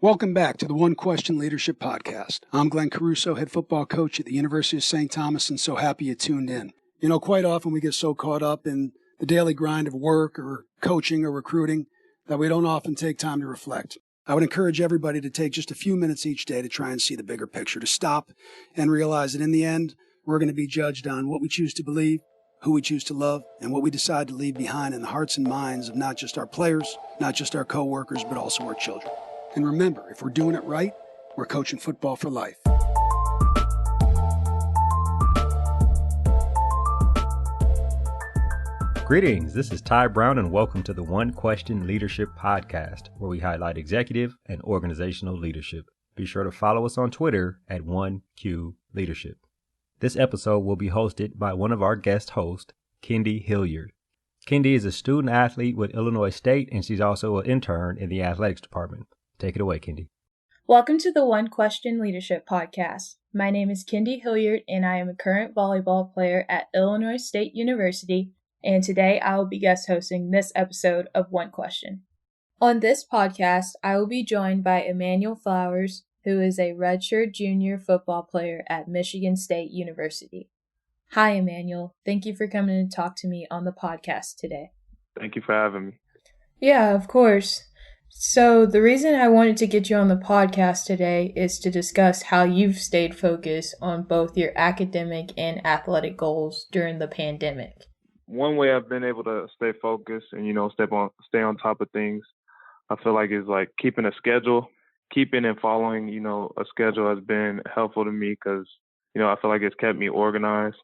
Welcome back to the One Question Leadership Podcast. I'm Glenn Caruso, head football coach at the University of St. Thomas, and so happy you tuned in. You know, quite often we get so caught up in the daily grind of work or coaching or recruiting that we don't often take time to reflect. I would encourage everybody to take just a few minutes each day to try and see the bigger picture, to stop and realize that in the end, we're going to be judged on what we choose to believe, who we choose to love, and what we decide to leave behind in the hearts and minds of not just our players, not just our coworkers, but also our children. And remember, if we're doing it right, we're coaching football for life. Greetings, this is Ty Brown and welcome to the One Question Leadership Podcast, where we highlight executive and organizational leadership. Be sure to follow us on Twitter at 1Q Leadership. This episode will be hosted by one of our guest hosts, Kendi Hilliard. Kendi is a student athlete with Illinois State and she's also an intern in the athletics department. Take it away, Kendi. Welcome to the One Question Leadership Podcast. My name is Kendi Hilliard, and I am a current volleyball player at Illinois State University, and today I will be guest hosting this episode of One Question. On this podcast, I will be joined by Emmanual Flowers, who is a redshirt junior football player at Michigan State University. Hi, Emmanuel. Thank you for coming to talk to me on the podcast today. Thank you for having me. Yeah, of course. So the reason I wanted to get you on the podcast today is to discuss how you've stayed focused on both your academic and athletic goals during the pandemic. One way I've been able to stay focused and, stay on top of things, I feel like is like keeping a schedule. Keeping and following, a schedule has been helpful to me because, I feel like it's kept me organized,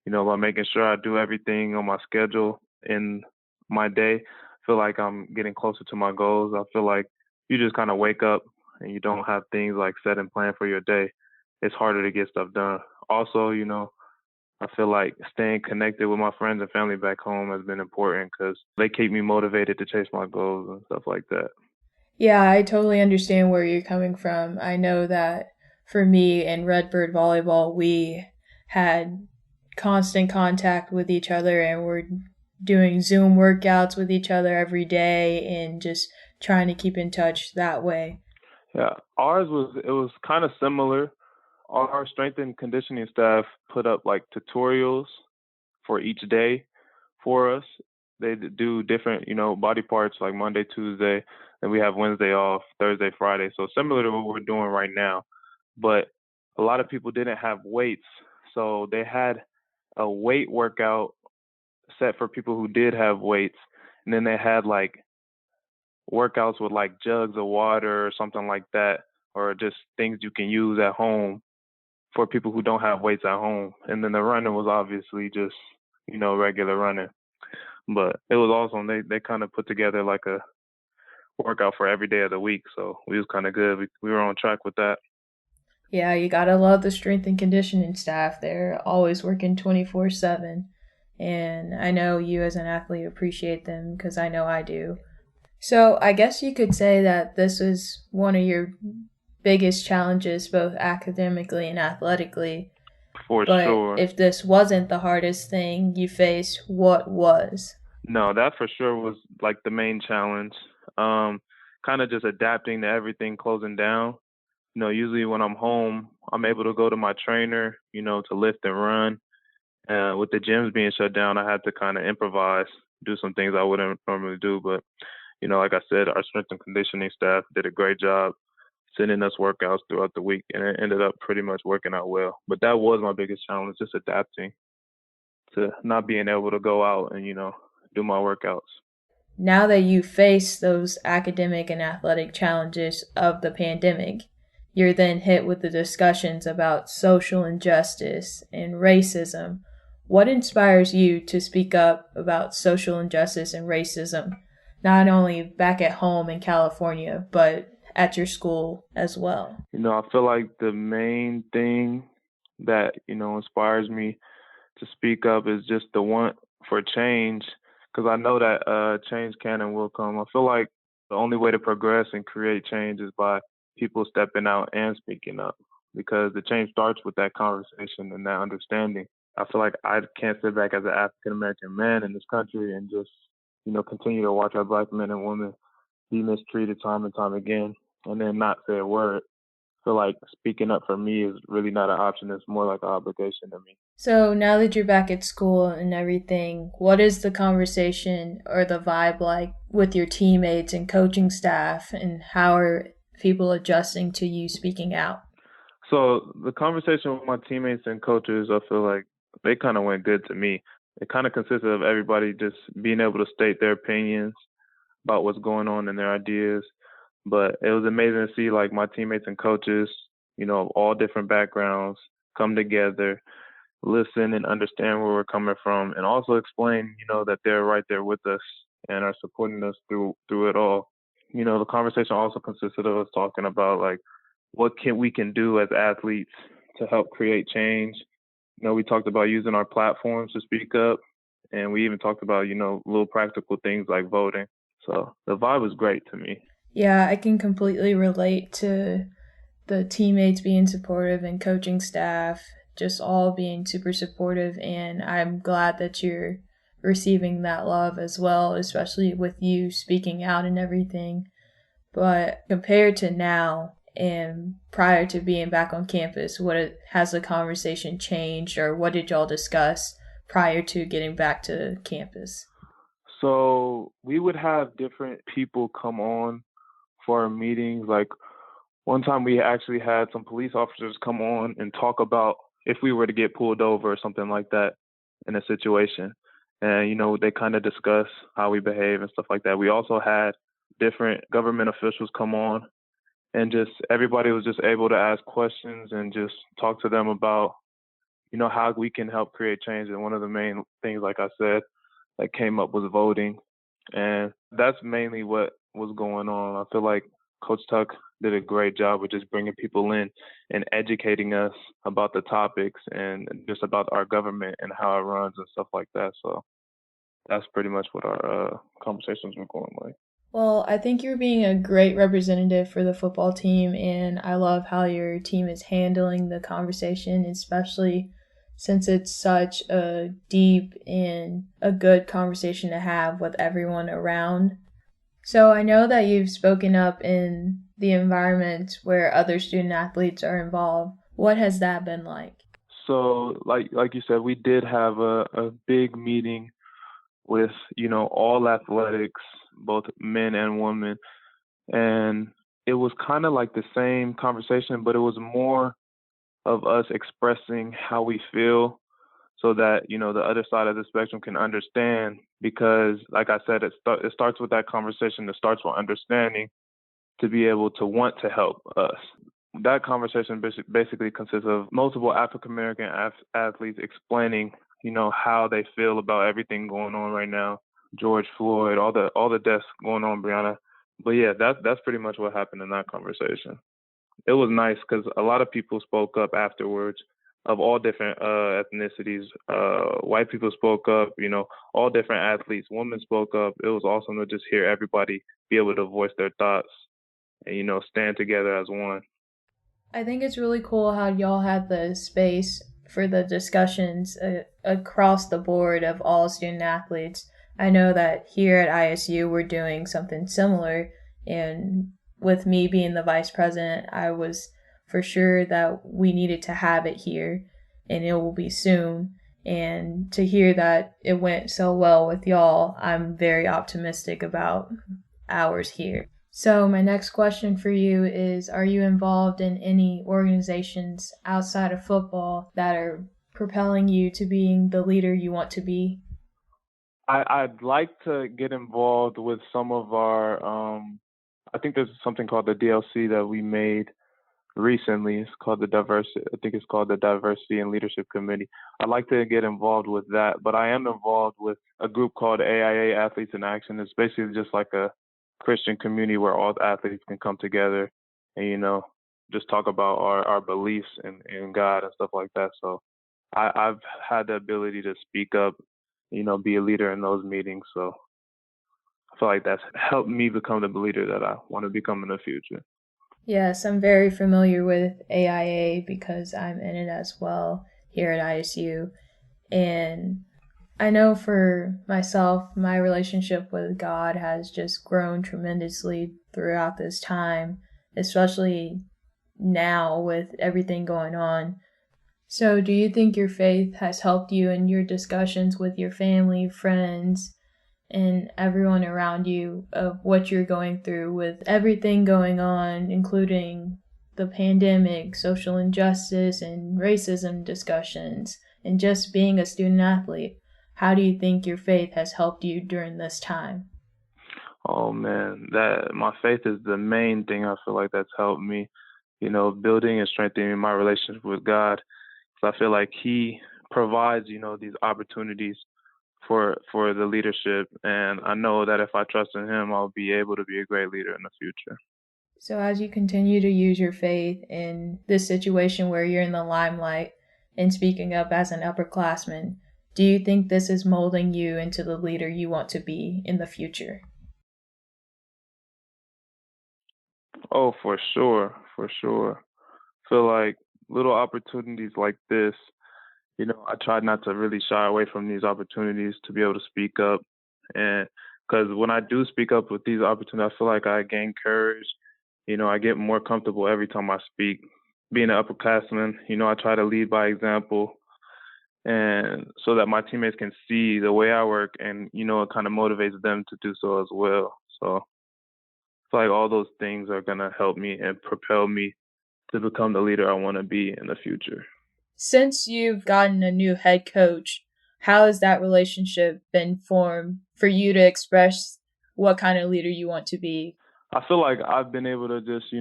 by making sure I do everything on my schedule in my day. Feel like I'm getting closer to my goals. I feel like you just kind of wake up and you don't have things like set and plan for your day. It's harder to get stuff done. Also, I feel like staying connected with my friends and family back home has been important because they keep me motivated to chase my goals and stuff like that. Yeah, I totally understand where you're coming from. I know that for me and Redbird Volleyball, we had constant contact with each other and we're doing Zoom workouts with each other every day and just trying to keep in touch that way. Yeah, it was kind of similar. Our strength and conditioning staff put up like tutorials for each day for us. They do different, body parts like Monday, Tuesday, and we have Wednesday off, Thursday, Friday. So similar to what we're doing right now. But a lot of people didn't have weights. So they had a weight workout set for people who did have weights. And then they had like workouts with like jugs of water or something like that, or just things you can use at home for people who don't have weights at home. And then the running was obviously just, regular running. But it was awesome. They kind of put together like a workout for every day of the week. So we was kind of good. We were on track with that. Yeah, you gotta love the strength and conditioning staff. They're always working 24/7. And I know you as an athlete appreciate them because I know I do. So I guess you could say that this was one of your biggest challenges, both academically and athletically. For but sure. If this wasn't the hardest thing you faced, what was? No, that for sure was like the main challenge. Kind of just adapting to everything closing down. Usually when I'm home, I'm able to go to my trainer, to lift and run. With the gyms being shut down, I had to kind of improvise, do some things I wouldn't normally do. But, like I said, our strength and conditioning staff did a great job sending us workouts throughout the week, and it ended up pretty much working out well. But that was my biggest challenge, just adapting to not being able to go out and, do my workouts. Now that you face those academic and athletic challenges of the pandemic, you're then hit with the discussions about social injustice and racism. What inspires you to speak up about social injustice and racism, not only back at home in California, but at your school as well? I feel like the main thing that, inspires me to speak up is just the want for change, because I know that change can and will come. I feel like the only way to progress and create change is by people stepping out and speaking up, because the change starts with that conversation and that understanding. I feel like I can't sit back as an African-American man in this country and just, continue to watch our Black men and women be mistreated time and time again. and then not say a word. I feel like speaking up for me is really not an option. It's more like an obligation to me. So now that you're back at school and everything, what is the conversation or the vibe like with your teammates and coaching staff, and how are people adjusting to you speaking out? So the conversation with my teammates and coaches, I feel like they kind of went good to me. It kind of consisted of everybody just being able to state their opinions about what's going on and their ideas. But it was amazing to see like my teammates and coaches, of all different backgrounds come together, listen and understand where we're coming from, and also explain, that they're right there with us and are supporting us through it all. The conversation also consisted of us talking about like what we can do as athletes to help create change. We talked about using our platforms to speak up, and we even talked about, little practical things like voting. So the vibe was great to me. Yeah, I can completely relate to the teammates being supportive and coaching staff just all being super supportive, and I'm glad that you're receiving that love as well, especially with you speaking out and everything. But compared to now and prior to being back on campus, has the conversation changed, or what did y'all discuss prior to getting back to campus? So we would have different people come on for our meetings. Like one time we actually had some police officers come on and talk about if we were to get pulled over or something like that in a situation. And, they kind of discuss how we behave and stuff like that. We also had different government officials come on, and just everybody was just able to ask questions and just talk to them about, how we can help create change. And one of the main things, like I said, that came up was voting. And that's mainly what was going on. I feel like Coach Tuck did a great job with just bringing people in and educating us about the topics and just about our government and how it runs and stuff like that. So that's pretty much what our conversations were going like. Well, I think you're being a great representative for the football team, and I love how your team is handling the conversation, especially since it's such a deep and a good conversation to have with everyone around. So I know that you've spoken up in the environment where other student athletes are involved. What has that been like? So like you said, we did have a big meeting with, all athletics, both men and women. And it was kind of like the same conversation, but it was more of us expressing how we feel so that, the other side of the spectrum can understand. Because like I said, it starts with that conversation. It starts with understanding to be able to want to help us. That conversation basically consists of multiple African American athletes explaining, how they feel about everything going on right now. George Floyd, all the deaths going on, Brianna. But yeah, that's pretty much what happened in that conversation. It was nice because a lot of people spoke up afterwards of all different ethnicities. White people spoke up, all different athletes. Women spoke up. It was awesome to just hear everybody be able to voice their thoughts and, stand together as one. I think it's really cool how y'all had the space for the discussions across the board of all student athletes. I know that here at ISU we're doing something similar, and with me being the vice president, I was for sure that we needed to have it here, and it will be soon. And to hear that it went so well with y'all, I'm very optimistic about ours here. So my next question for you is, are you involved in any organizations outside of football that are propelling you to being the leader you want to be? I'd like to get involved with some of our, I think there's something called the DLC that we made recently. It's called the Diversity and Leadership Committee. I'd like to get involved with that, but I am involved with a group called AIA Athletes in Action. It's basically just like a Christian community where all athletes can come together and, just talk about our beliefs in God and stuff like that. So I've had the ability to speak up, be a leader in those meetings. So I feel like that's helped me become the leader that I want to become in the future. Yes, I'm very familiar with AIA because I'm in it as well here at ISU. And I know for myself, my relationship with God has just grown tremendously throughout this time. especially now with everything going on. So do you think your faith has helped you in your discussions with your family, friends, and everyone around you of what you're going through with everything going on, including the pandemic, social injustice, and racism discussions, and just being a student athlete? How do you think your faith has helped you during this time? Oh man, that my faith is the main thing I feel like that's helped me, building and strengthening my relationship with God. So I feel like He provides, these opportunities for the leadership, and I know that if I trust in Him, I'll be able to be a great leader in the future. So as you continue to use your faith in this situation where you're in the limelight and speaking up as an upperclassman, do you think this is molding you into the leader you want to be in the future? Oh, for sure, for sure. Feel like little opportunities like this, I try not to really shy away from these opportunities to be able to speak up. And because when I do speak up with these opportunities, I feel like I gain courage. I get more comfortable every time I speak. Being an upperclassman, I try to lead by example, and so that my teammates can see the way I work, and it kind of motivates them to do so as well. So I feel like all those things are gonna help me and propel me to become the leader I want to be in the future. Since you've gotten a new head coach, how has that relationship been formed for you to express what kind of leader you want to be? I feel like I've been able to just,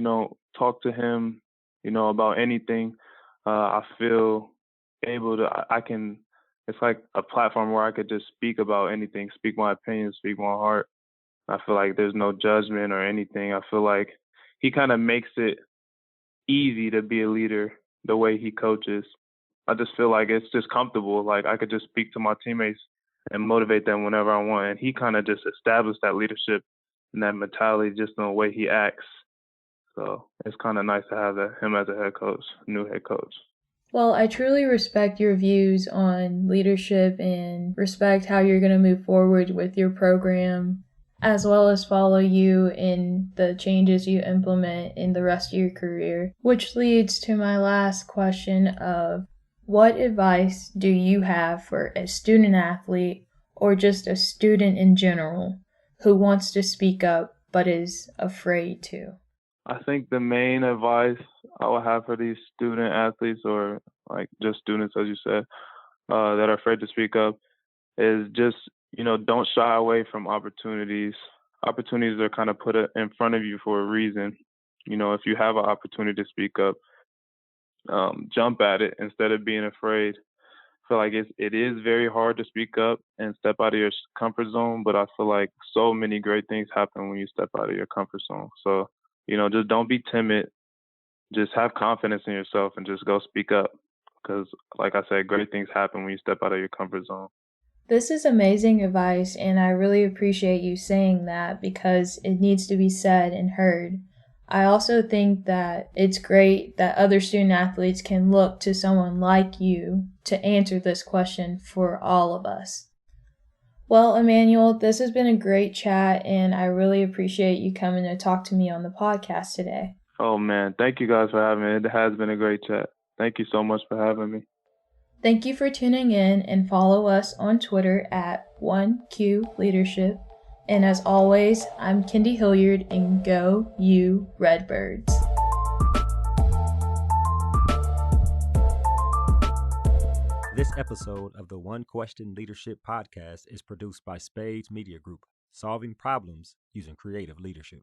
talk to him, about anything. I feel able to, I can, it's like a platform where I could just speak about anything, speak my opinion, speak my heart. I feel like there's no judgment or anything. I feel like he kind of makes it easy to be a leader the way he coaches. I just feel like it's just comfortable. Like I could just speak to my teammates and motivate them whenever I want. And he kind of just established that leadership and that mentality just in the way he acts. So it's kind of nice to have him as a head coach, new head coach. Well, I truly respect your views on leadership and respect how you're going to move forward with your program, as well as follow you in the changes you implement in the rest of your career. Which leads to my last question of, what advice do you have for a student athlete or just a student in general who wants to speak up but is afraid to? I think the main advice I would have for these student athletes, or like just students, as you said, that are afraid to speak up, is just, don't shy away from opportunities. Opportunities are kind of put in front of you for a reason. If you have an opportunity to speak up, jump at it instead of being afraid. I feel like it is very hard to speak up and step out of your comfort zone, but I feel like so many great things happen when you step out of your comfort zone. So, just don't be timid. Just have confidence in yourself and just go speak up. Because, like I said, great things happen when you step out of your comfort zone. This is amazing advice, and I really appreciate you saying that because it needs to be said and heard. I also think that it's great that other student athletes can look to someone like you to answer this question for all of us. Well, Emmanuel, this has been a great chat, and I really appreciate you coming to talk to me on the podcast today. Oh, man. Thank you guys for having me. It has been a great chat. Thank you so much for having me. Thank you for tuning in, and follow us on Twitter at 1Q Leadership. And as always, I'm Kendi Hilliard, and go you Redbirds. This episode of the One Question Leadership podcast is produced by Spades Media Group, solving problems using creative leadership.